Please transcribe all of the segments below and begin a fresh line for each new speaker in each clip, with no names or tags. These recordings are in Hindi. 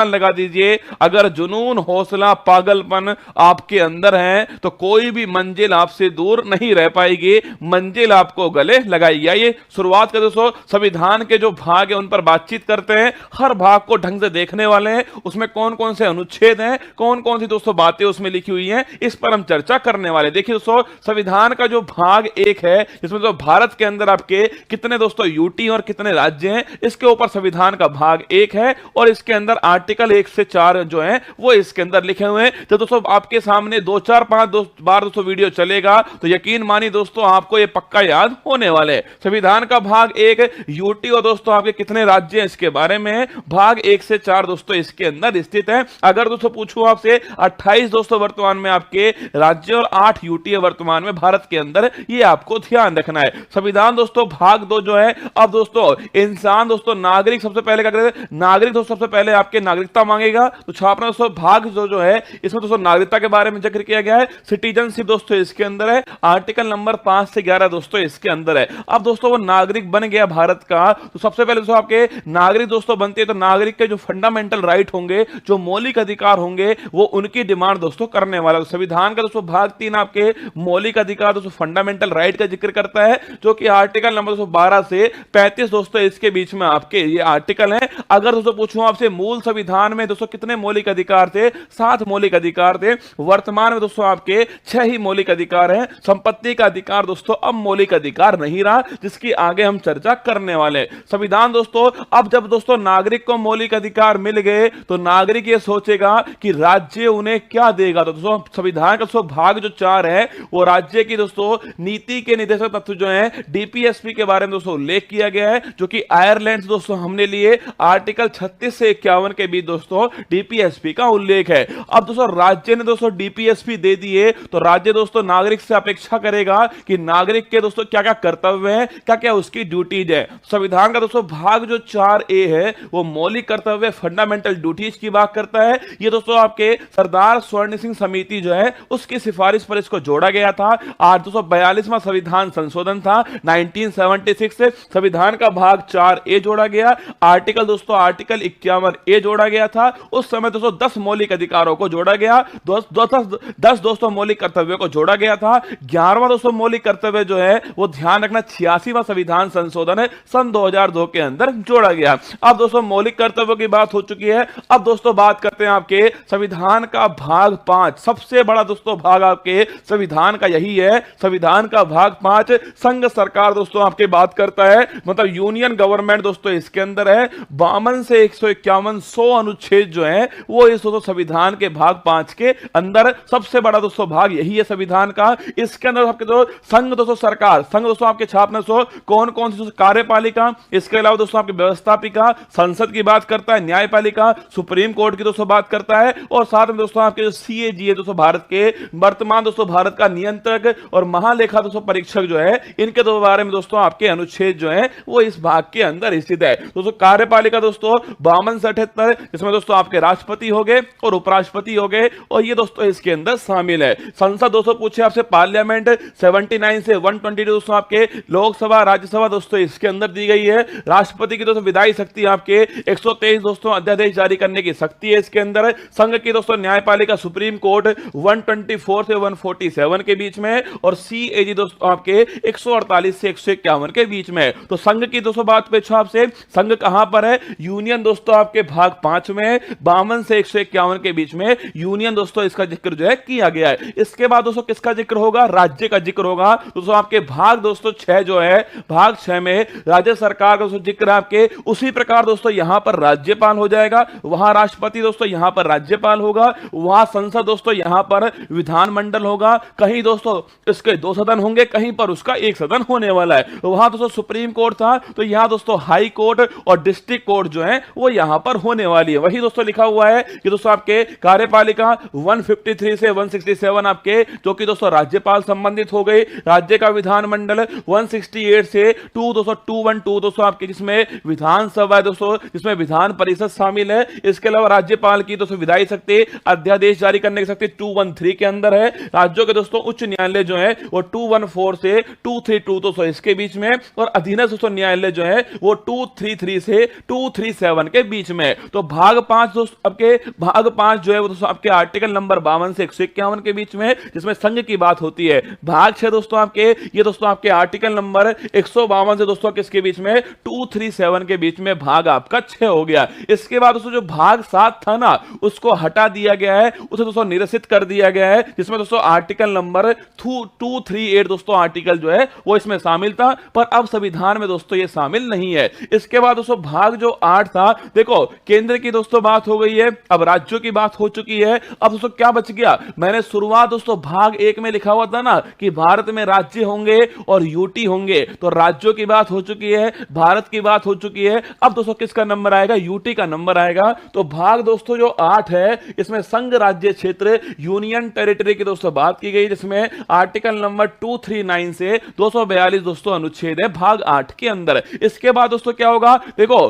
अनुमान लगा दीजिए, अगर जुनून, हौसला, पागलपन आपके अंदर है तो कोई भी मंजिल आपसे दूर नहीं रह पाएगी, मंजिल आपको गले लगाएगी। आइए शुरुआत कर दोस्तों, संविधान के जो भाग है उन पर बातचीत करते हैं। हर भाग को ढंग से देखने वाले हैं, उसमें कौन कौन से अनुच्छेद हैं, कौन कौन सी दोस्तों बातें उसमें लिखी हुई हैं, इस पर हम चर्चा करने वाले। देखिए दोस्तों, संविधान का जो भाग एक है, इसमें तो भारत के अंदर आपके कितने दोस्तों यूटी और कितने राज्य हैं, इसके ऊपर संविधान का भाग एक है, और इसके अंदर आर्टिकल 1 से 4 जो है वो इसके अंदर लिखे हुए हैं। तो दोस्तों आपके सामने 2 4 5 बार दोस्तों वीडियो चलेगा तो यकीन मानिए दोस्तों आपको ये पक्का याद होने वाले। संविधान का भाग एक यूटी और दोस्तों आपके कितने राज्य हैं इसके बारे में, भाग 1 से 4 दोस्तों इसके अंदर स्थित है। अगर दोस्तों पूछूं आपसे, 28 दोस्तों वर्तमान में आपके राज्य और 8 यूटी है वर्तमान में भारत के अंदर, ये आपको ध्यान रखना है। संविधान दोस्तों भाग 2 जो है, अब दोस्तों इंसान दोस्तों नागरिक सबसे पहले क्या करें, नागरिक दोस्तों सबसे पहले आपके नागरिकता मांगेगा, तो छापना दोस्तों भाग जो है इसमें दोस्तों नागरिकता के बारे में जिक्र किया गया है। सिटीजनशिप दोस्तों इसके अंदर है, आर्टिकल नंबर 5 से 11 दोस्तों इसके अंदर है। अब दोस्तों वो नागरिक बन गया भारत का, तो सबसे पहले दोस्तों आपके नागरिक दोस्तों बनते हैं, तो नागरिक के जो फंडामेंटल राइट होंगे, जो मौलिक अधिकार होंगे, वो उनकी डिमांड दोस्तों करने वाला। तो संविधान का दोस्तों भाग 3 आपके मौलिक अधिकार दोस्तों फंडामेंटल राइट का जिक्र करता है, जो कि आर्टिकल नंबर 12 से 35 दोस्तों इसके बीच में आपके ये आर्टिकल है। अगर दोस्तों पूछूं आपसे मूल संविधान में दोस्तों कितने मौलिक अधिकार थे, 7 मौलिक अधिकार थे। वर्तमान में दोस्तों आपके 6 ही मौलिक अधिकार हैं। संपत्ति का अधिकार दोस्तों अब मौलिक अधिकार नहीं रहा, जिसकी आगे हम चर्चा करने वाले। संविधान दोस्तों, अब जब दोस्तों नागरिक को मौलिक अधिकार मिल गए तो नागरिक ये सोचेगा कि राज्य उन्हें क्या देगा। तो दोस्तों संविधान का दोस्तों भाग जो 4 है वो राज्य की दोस्तों नीति के निर्देशक तत्व जो है डीपीएसपी के बारे में दोस्तों उल्लेख किया गया है, जो कि आयरलैंड से दोस्तों हमने लिए आर्टिकल 36 से 51 के बीच दोस्तों डीपीएसपी का उल्लेख है। अब दोस्तों राज्य ने दोस्तों डीपीएसपी दे दिए, तो राज्य दोस्तों नागरिक से अपेक्षा करेगा कि नागरिक के दोस्तों क्या क्या कर्तव्य हैं, क्या क्या उसकी ड्यूटीज है। संविधान का दोस्तों भाग जो 4A है वो मौलिक कर्तव्य फंडामेंटल ड्यूटीज की बात करता है। ये दोस्तों आपके सरदार स्वर्ण सिंह समिति जो है उसकी सिफारिश पर इसको जोड़ा गया था। 242वां संविधान संशोधन था 1976 से संविधान का भाग 4A जोड़ा गया। आर्टिकल 51A जोड़ा गया था। उस समय दोस्तों 10 मौलिक अधिकारों को जोड़ा गया, 10 दोस्तों मौलिक कर्तव्यों को जोड़ा गया था। 11वां दोस्तों मौलिक कर्तव्य जो है वो ध्यान रखना 86वां संविधान संशोधन है सन 2002 के अंदर जोड़ा गया। अब दोस्तों मौलिक कर्तव्यों की बात हो चुकी है। अब दोस्तों बात करते हैं आपके संविधान का भाग 5। सबसे बड़ा दोस्तों भाग आपके संविधान का यही है। संविधान का भाग 5 संघ सरकार दोस्तों आपके बात करता है, मतलब यूनियन गवर्नमेंट दोस्तों इसके अंदर है। 52 से 151 100 अनुच्छेद जो है वो इस दोस्तों संविधान के भाग 5 के अंदर सबसे बड़ा दोस्तों भाग यही है संविधान का। इसके अंदर आपके जो संघ दोस्तों सरकार, संघ दोस्तों आपके छापने सो कौन कौन सी कार्यपालिका, इसके अलावा दोस्तों आपकी व्यवस्थापिका, संसद की बात करता है, न्यायपालिका, सुप्रीम कोर्ट की दोस्तों बात करता है, और साथ में दोस्तों आपके जो सीएजी है दोस्तों भारत के वर्तमान दोस्तों भारत का नियंत्रक और महालेखा दोस्तों परीक्षक जो है, इनके दो बारे में दोस्तों आपके अनुच्छेद जो है वो इस भाग के अंदर स्थित है। दोस्तों कार्यपालिका दोस्तों 52 से 78, इसमें दोस्तों आपके राष्ट्रपति हो गए और उपराष्ट्रपति हो गए, और ये दोस्तों इसके अंदर शामिल है। संसद दोस्तों पूछे आपसे पार्लियामेंट 79 से 122 दोस्तों आपके लोकसभा राज्यसभा दोस्तों इसके अंदर दी गई है। राष्ट्रपति की दोस्तों विधायी शक्ति आपके 123 दोस्तों अध्यादेश जारी करने की शक्ति है इसके अंदर। संघ की दोस्तों न्यायपालिका सुप्रीम कोर्ट 124 से 147 के बीच में, और सीएजी दोस्तों आपके 148 से 151 के बीच में। तो संघ की दोस्तों बात पे आपसे, संघ कहां पर है, यूनियन दोस्तों आपके भाग 5 में 52 से 151 के बीच में यूनियन दोस्तों इसका जिक्र जो है किया गया है। इसके बाद दोस्तों किसका जिक्र होगा, राज्य का जिक्र होगा। दोस्तों आपके भाग दोस्तों 6 जो है, भाग 6 में राज्य सरकार का जिक्र आपके उसी प्रकार दोस्तों यहां पर राज्यपाल हो जाएगा, वहां राष्ट्रपति दोस्तों यहां पर राज्यपाल होगा, वहां संसद दोस्तों यहां पर विधानमंडल होगा। कहीं दोस्तों इसके 2 सदन होंगे, कहीं पर उसका 1 सदन होने वाला है। वहां दोस्तों सुप्रीम कोर्ट था, तो यहां दोस्तों हाई कोर्ट और डिस्ट्रिक्ट कोर्ट जो है वो यहां पर होने वाली है। वही दोस्तों लिखा हुआ है कि दोस्तों आपके कार्यपालिका 153 से 167 आपके जो कि दोस्तों राज्यपाल संबंधित हो गई। राज्य का विधानमंडल 168 से 212 दोस्तों आपके जिसमें विधानसभा दोस्तों जिसमें विधान परिषद शामिल है। इसके अलावा राज्यपाल की दोस्तों विधायी शक्ति अध्यादेश जारी करने की शक्ति 213 के अंदर है। राज्यों के दोस्तों उच्च न्यायालय जो है वो 214 से 232 दोस्तों इसके बीच में, और अधीनस्थ दोस्तों न्यायालय जो है वो 233 से 237 के बीच में। तो भाग 5 दोस्तों आपके भाग 5 जो है वो दोस्तों आपके आर्टिकल नंबर 52 से 151 के बीच में, जिसमें संघ की बात होती है। भाग 6 दोस्तों आपके, ये दोस्तों आपके आर्टिकल नंबर 152 से दोस्तों किसके बीच में, 237 के बीच में भाग आपका 6 हो गया। इसके बाद दोस्तों जो भाग 7 था ना, उसको हटा दिया गया है, उसे दोस्तों निरसित कर दिया गया है, जिसमें दोस्तों आर्टिकल नंबर 238 दोस्तों आर्टिकल जो है वो इसमें शामिल था, पर अब संविधान में दोस्तों ये शामिल नहीं है। इसके बाद दोस्तों भाग जो 8 था, देखो केंद्र की दोस्तों बात हो गई है, अब राज्यों की बात हो चुकी है। अब दोस्तों क्या बच गया, मैंने शुरुआत दोस्तों भाग 1 में लिखा हुआ था ना कि भारत में राज्य होंगे और यूटी होंगे, तो राज्यों की बात हो चुकी है, भारत की बात हो चुकी है। अब दोस्तों किसका नंबर आएगा, यूटी का नंबर आएगा। तो भाग दोस्तों जो 8 है, इसमें संघ राज्य क्षेत्र यूनियन टेरिटरी की दोस्तों बात की गई, जिसमें आर्टिकल नंबर 239 से 242 दोस्तों अनुच्छेद है भाग 8 के अंदर। इसके बाद दोस्तों क्या होगा, देखो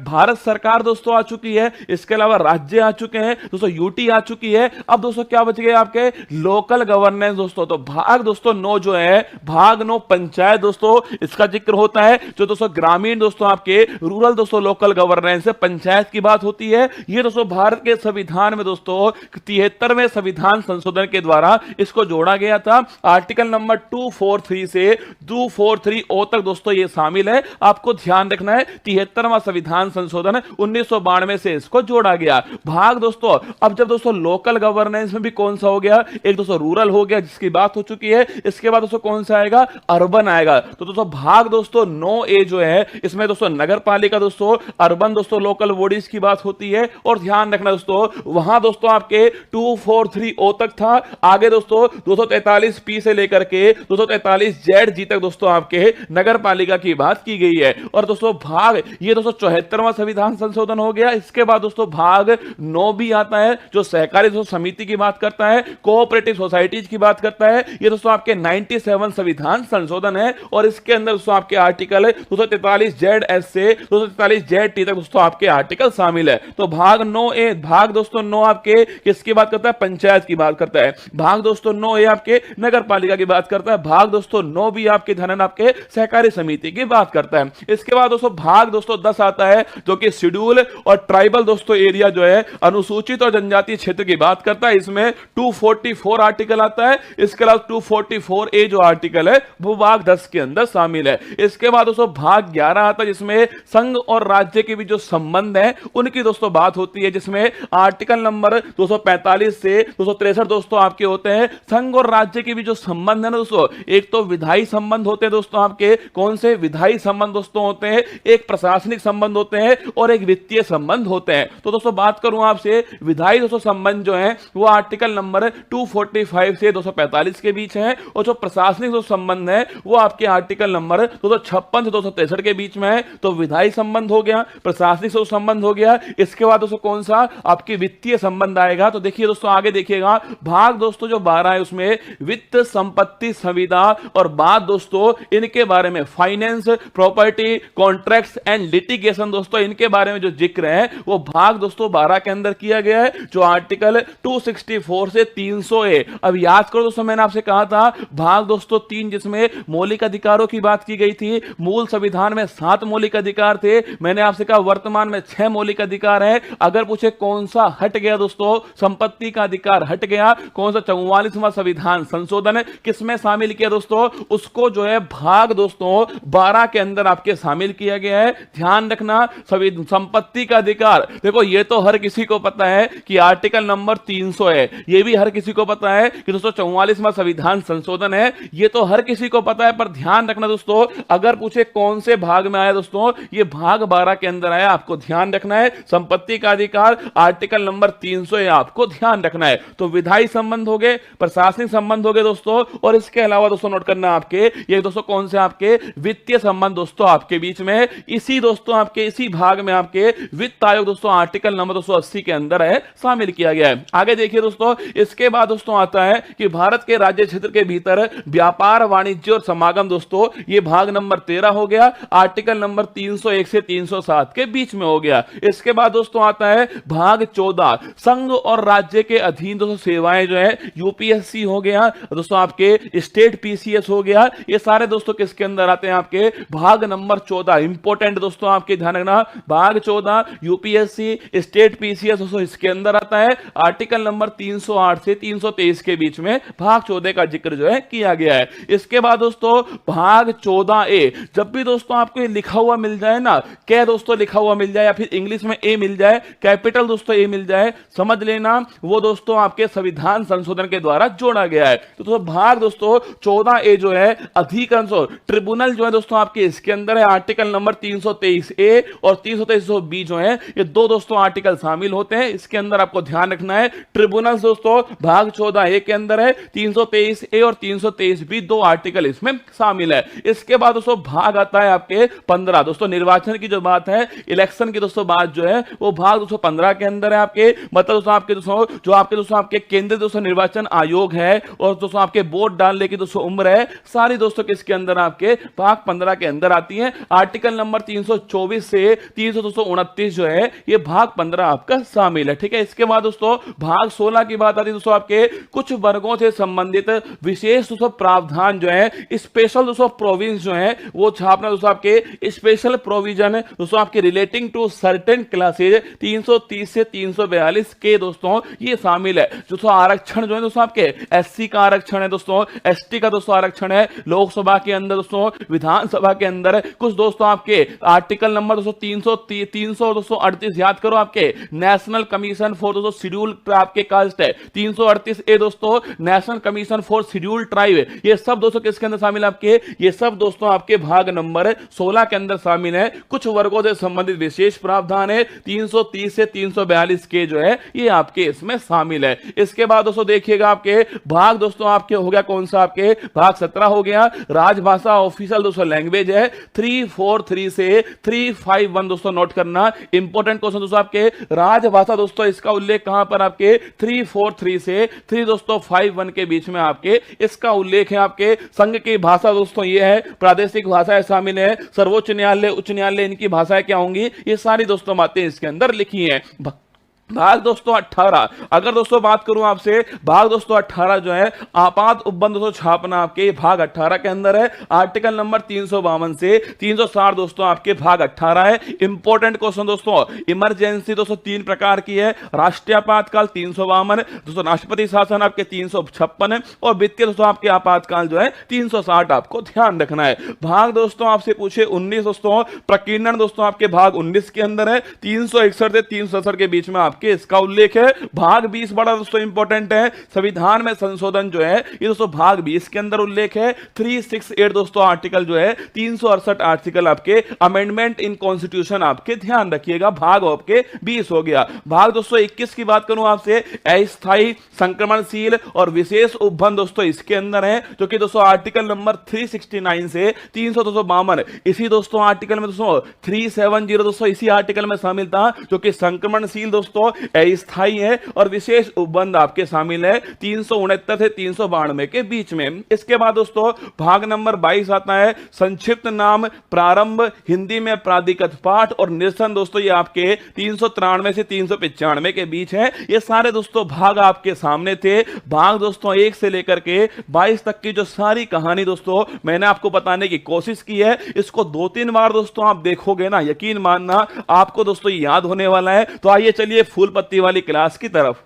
भारत सरकार दोस्तों आ चुकी है, इसके अलावा राज्य आ चुके हैं दोस्तों, यूटी आ चुकी है। अब दोस्तों क्या बच गए आपके, लोकल गवर्नेंस दोस्तों। तो भाग दोस्तों 9 जो है, भाग 9 पंचायत दोस्तों, इसका जिक्र होता है। जो दोस्तों ग्रामीण दोस्तों आपके रूरल दोस्तों लोकल गवर्नेंस है, पंचायत की बात होती है। ये दोस्तों भारत के संविधान में दोस्तों 73वें संविधान संशोधन के द्वारा इसको जोड़ा गया था। आर्टिकल नंबर 243 से 243 तक दोस्तों ये शामिल है। आपको ध्यान रखना है 73वां संविधान संशोधन 1992 से इसको जोड़ा गया। भाग दोस्तों, अब जब दोस्तों लोकल गवर्नेंस में भी कौन सा हो गया, एक दोस्तों रूरल हो गया जिसकी बात हो चुकी है। इसके बाद दोस्तों कौन सा आएगा, अर्बन आएगा। तो दोस्तों भाग दोस्तों 9A जो है, इसमें दोस्तों नगर पालिका दोस्तों, अर्बन दोस्तों लोकल बॉडीज की बात होती है। और ध्यान रखना दोस्तों, वहां दोस्तों आपके 243 तक था। आगे दोस्तों 243P से लेकर के 243Z तक दोस्तों आपके नगर पालिका की बात की गई है। और दोस्तों भाग ये दोस्तों 74वां संविधान संशोधन हो गया। इसके बाद दोस्तों भाग 9 भी आता है, जो सहकारी दोस्तों समिति की बात करता है, कोऑपरेटिव सोसाइटीज की बात करता है। ये दोस्तों आपके 97 संविधान संशोधन है। और इसके अंदर दोस्तों आपके आर्टिकल 243ZS से 243ZT तक दोस्तों आपके आर्टिकल शामिल है। तो भाग 9A, भाग दोस्तों 9 आपके किसकी बात करता है, पंचायत की बात करता है। भाग दोस्तों 9A आपके नगर पालिका की बात करता है। भाग दोस्तों 9 भी आपके ध्यान आपके सहकारी समिति की बात करता है। इसके बाद दोस्तों भाग दोस्तों 10 आता है, जो कि शेड्यूल और ट्राइबल दोस्तों एरिया जो है, अनुसूचित और जनजातीय क्षेत्र की बात करता है। इसमें 244 आर्टिकल आता है। इसके अलावा 244A जो आर्टिकल है वो भाग 10 के अंदर शामिल है। इसके बाद दोस्तों भाग 11 आता है, जिसमें संघ और राज्य के भी जो संबंध है उनकी दोस्तों बात होती है, जिसमें आर्टिकल नंबर 245 से 263 दोस्तों आपके होते हैं। संघ और राज्य के भी जो संबंध है ना दोस्तों, एक तो विधायी संबंध होते हैं दोस्तों आपके, कौन से विधायी संबंध दोस्तों होते हैं, एक प्रशासनिक संबंध होते हैं और एक वित्तीय संबंध होते हैं। तो दोस्तों बात करूं आपसे, विधायी दोस्तों संबंध जो है वो आर्टिकल नंबर 245 से 245 के बीच है। और जो प्रशासनिक जो संबंध है वो आपके आर्टिकल नंबर 256 से 263 के बीच में है। तो विधायी संबंध हो गया, प्रशासनिक से संबंध हो गया। इसके बाद दोस्तों कौन सा, आपके वित्तीय संबंध आएगा। तो देखिए दोस्तों आगे देखिएगा, भाग दोस्तों जो 12 है उसमें वित्त, संपत्ति, संविदा और बात दोस्तों इनके बारे में, finance, property, contracts and litigation दोस्तों इनके बारे में जो जिक्र है वो भाग दोस्तों 12 के अंदर किया गया है, जो आर्टिकल 264 से 300A। अब याद करो दोस्तों, मैंने आपसे कहा था भाग दोस्तों 3 जिसमें मौलिक अधिकारों की बात की गई थी। मूल संविधान में 7 मौलिक अधिकार थे, मैंने आपसे कहा वर्तमान में 6 मौलिक अधिकार है। अगर पूछे कौन सा हट गया दोस्तों, संपत्ति का अधिकार हट गया। कौन सा 44वां संविधान संशोधन किसमें शामिल किया दोस्तों, उसको जो है भाग दोस्तों 12 के अंदर आपके शामिल किया गया है। ध्यान रखना, संपत्ति का अधिकार, देखो ये तो हर किसी को पता है कि आर्टिकल नंबर 300 है, ये भी हर किसी को पता है कि दोस्तों 44वां संविधान संशोधन है, ये तो हर किसी को पता है। पर ध्यान रखना दोस्तों, अगर पूछे कौन से भाग में आया दोस्तों, ये भाग 12 के अंदर आया। आपको ध्यान रखना है, संपत्ति का अधिकार आर्टिकल नंबर 300 है, आपको ध्यान रखना है। तो विधायी संबंध हो गए, प्रशासनिक संबंध हो गए दोस्तों। और इसके अलावा दोस्तों नोट करना आपके, ये दोस्तों कौन से आपके वित्तीय संबंध दोस्तों आपके बीच में, इसी दोस्तों आपके इसी भाग में आपके वित्त आयोग दोस्तों आर्टिकल नंबर 280 के अंदर है शामिल किया गया है। आगे देखिए दोस्तों, इसके बाद दोस्तों आता है कि भारत के राज्य क्षेत्र के भीतर व्यापार, वाणिज्य और समागम दोस्तों, ये भाग नंबर 13 हो गया, आर्टिकल नंबर 301 से 307 के बीच में हो गया। इसके बाद दोस्तों आता है भाग 14, संघ और राज्य के अधीन दोस्तों सेवाएं जो है, यूपीएससी हो गया दोस्तों, आपके स्टेट पीसीएस हो गया। ये सारे दोस्तों किसके अंदर आते हैं, आपके भाग नंबर 14। इंपॉर्टेंट दोस्तों आपके ध्यान रखना, भाग 14 यूपीएससी, स्टेट पीसीएस दोस्तों इसके अंदर आता है। आर्टिकल नंबर 308 से 323 के बीच में भाग 14 का जिक्र जो है किया गया है। इसके बाद दोस्तों भाग 14A, जब भी दोस्तों आपको ये लिखा हुआ मिल जाए ना, क्या दोस्तों लिखा हुआ मिल जाए या फिर इंग्लिश में ए मिल जाए, कैपिटल दोस्तों ए मिल जाए, समझ लेना वो दोस्तों आपके संविधान संशोधन के द्वारा जोड़ा गया है। तो दोस्तों भाग दोस्तों 14A जो है अधिकरण ट्रिब्यूनल जो है दोस्तों आपके इसके अंदर है। आर्टिकल नंबर 323A और 323B जो है ये दो दोस्तों आर्टिकल शामिल होते हैं। इसके अंदर आपको ध्यान रखना है ट्रिब्यूनल दोस्तों भाग 14A के अंदर है, 323A और 323B दो आर्टिकल इसमें शामिल है। इसके बाद दोस्तों भाग आता है आपके 15 दोस्तों निर्वाचन की जो बात है, इलेक्शन की दोस्तों बात जो है वो भाग 215 के अंदर है आपके, मतलब दोस्तों आपके दोस्तों जो आपके दोस्तों आपके केंद्रीय दोस्तों निर्वाचन आयोग है और दोस्तों आपके वोट डालने की दोस्तों उम्र है, सारी दोस्तों किसके अंदर आपके भाग 15 के अंदर आती है। आर्टिकल नंबर 324 से 329 जो है ये भाग 15 आपका शामिल है। ठीक है, इसके बाद दोस्तों भाग 16 की बात आती है दोस्तों आपके कुछ वर्गों से संबंधित विशेष दोस्तों प्रावधान जो है, स्पेशल दोस्तों प्रोविंस जो है वो छापना दोस्तों आपके स्पेशल प्रोविजन दोस्तों आपके रिलेटिंग टू सर्टेन क्लासेज 330 से 342 के दोस्तों ये शामिल है। दोस्तों आरक्षण जो है दोस्तों आपके एससी का आरक्षण है दोस्तों, एसटी का दोस्तों आरक्षण है, लोकसभा के अंदर दोस्तों, विधानसभा के अंदर कुछ दोस्तों आपके आर्टिकल नंबर दोस्तों 300 दोस्तों 38 याद करो आपके नेशनल कमीशन फॉर दोस्तों शेड्यूल आपके कास्ट है, 338A दोस्तों national commission for schedule tribe, ये सब दोस्तों किसके अंदर शामिल है आपके, ये सब दोस्तों आपके भाग नंबर 16 के अंदर शामिल है। कुछ वर्गों से संबंधित विशेष प्रावधान है 330 से 342 के जो है ये आपके इसमें शामिल है। इसके बाद दोस्तों देखिएगा आपके भाग दोस्तों आपके हो गया कौन सा, आपके भाग 17 हो गया राजभाषा ऑफिशियल दोस्तों लैंग्वेज है 343 से 351 दोस्तों नोट करना, इंपॉर्टेंट क्वेश्चन दोस्तों आपके राजभाषा दोस्तों इसका उल्लेख कहां पर आपके 343 से 3 दोस्तों 51 के बीच में आपके इसका उल्लेख है। आपके संघ की भाषा दोस्तों ये है, प्रादेशिक भाषाएं शामिल है, सर्वोच्च न्यायालय उच्च न्यायालय इनकी भाषाएं क्या होंगी, ये सारी दोस्तों बातें इसके अंदर लिखी हैं। भाग दोस्तों 18, अगर दोस्तों बात करूं आपसे भाग दोस्तों 18 जो है आपात उपबंध दोस्तों छापना आपके भाग 18 के अंदर है। आर्टिकल नंबर 352 से 360 दोस्तों आपके भाग 18 है। इंपॉर्टेंट क्वेश्चन दोस्तों, इमरजेंसी दोस्तों 3 प्रकार की है, राष्ट्रीय आपातकाल 352 दोस्तों, राष्ट्रपति शासन आपके 356 और वित्तीय दोस्तों आपके आपातकाल जो है 360 आपको ध्यान रखना है। भाग दोस्तों आपसे पूछे 19 दोस्तों, प्रकीर्णन दोस्तों आपके भाग 19 के अंदर है, 361 से 367 के बीच में के इसका उल्लेख है। भाग 20 बड़ा दोस्तों इंपॉर्टेंट है, संविधान में संशोधन जो है ये दोस्तों भाग 20 के अंदर उल्लेख है। 368 दोस्तों आर्टिकल जो है 368 आर्टिकल आपके अमेंडमेंट इन कॉन्स्टिट्यूशन आपके ध्यान रखिएगा, भाग आपके 20 हो गया। भाग दोस्तों 21 की बात करूं आपसे, अस्थायी संक्रमणशील और विशेष उपबंध दोस्तों इसके अंदर है, जो कि दोस्तों आर्टिकल नंबर 369 से 352 इसी दोस्तों आर्टिकल में दोस्तों 370 दोस्तों इसी आर्टिकल में शामिल था, जो कि संक्रमणशील दोस्तों अस्थायी है और विशेष उपबंध आपके शामिल है 369 से 392 के बीच में। इसके बाद दोस्तों भाग नंबर 22 आता है, संक्षिप्त नाम प्रारंभ हिंदी में प्राधिकृत पाठ और निरसन दोस्तों ये आपके 393 से 395 के बीच है। ये सारे दोस्तों भाग आपके सामने थे। भाग दोस्तों 1 से लेकर के 22 तक की जो सारी कहानी दोस्तों मैंने आपको बताने की कोशिश की है, इसको 2-3 बार दोस्तों आप देखोगे ना, यकीन मानना आपको दोस्तों याद होने वाला है। तो आइए चलिए फूल पत्ती वाली क्लास की तरफ।